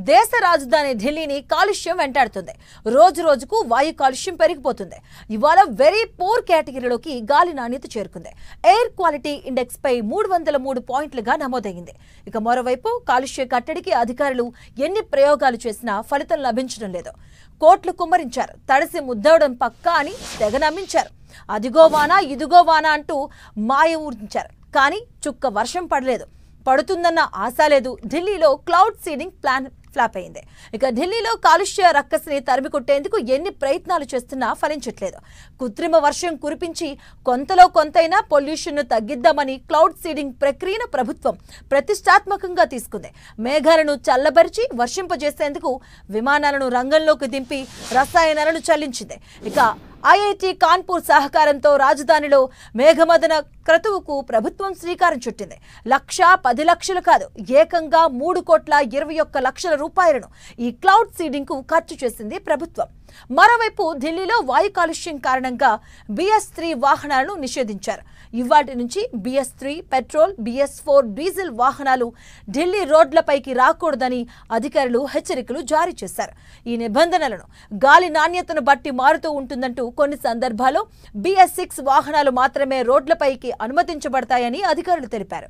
దేశ రాజధాని ఢిల్లీని కాలుష్యం వెంటాడుతుంది. రోజు రోజుకు వాయు కాలుష్యం పెరిగిపోతుంది. ఇవాళ వెరీ పూర్ కేటగిరీలోకి గాలి నాణ్యత చేరుకుంది. ఎయిర్ క్వాలిటీ ఇండెక్స్ పై 303 పాయింట్లుగా నమోదైంది. ఇక మరోవైపు కాలుష్య కట్టడికి అధికారులు ఎన్ని ప్రయోగాలు చేసినా ఫలితం లభించడం లేదు. కోట్లు కుమ్మరించారు. తడిసి ముద్దవడం పక్కా అని తెగ నమ్మించారు. అదిగో వాన ఇదిగో వాన అంటూ మాయ ఊరించారు. కానీ చుక్క వర్షం పడలేదు. పడుతుందన్న ఆశ లేదు. ఢిల్లీలో క్లౌడ్ సీడింగ్ ప్లాన్ ఫ్లాప్ అయింది. ఇక ఢిల్లీలో కాలుష్య రక్కసిని తరిమి కొట్టేందుకు ఎన్ని ప్రయత్నాలు చేస్తున్నా ఫలించట్లేదు. కృత్రిమ వర్షం కురిపించి కొంతలో కొంతైనా పొల్యూషన్ ను తగ్గిద్దామని క్లౌడ్ సీడింగ్ ప్రక్రియను ప్రభుత్వం ప్రతిష్టాత్మకంగా తీసుకుంది. మేఘాలను చల్లబరిచి వర్షింపజేసేందుకు విమానాలను రంగంలోకి దింపి రసాయనాలను చల్లించింది. ఇక ఐఐటి కాన్పూర్ సహకారంతో రాజధానిలో మేఘమదన క్రతువుకు ప్రభుత్వం శ్రీకారం చుట్టింది. 1,10,00,000 కాదు, ఏకంగా 3,21,00,000 రూపాయలను ఈ క్లౌడ్ సీడింగ్ కు ఖర్చు చేసింది ప్రభుత్వం. మరోవైపు ఢిల్లీలో వాయు కాలుష్యం కారణంగా BS3 వాహనాలను నిషేధించారు. ఇవాటి నుంచి BS3 పెట్రోల్, BS4 డీజిల్ వాహనాలు ఢిల్లీ రోడ్లపైకి రాకూడదని అధికారులు హెచ్చరికలు జారీ చేశారు. ఈ నిబంధనలను గాలి నాణ్యతను బట్టి మారుతూ ఉంటుందంటూ కొన్ని సందర్భాల్లో BS6 వాహనాలు మాత్రమే రోడ్లపైకి అనుమతించబడతాయని అధికారులు తెలిపారు.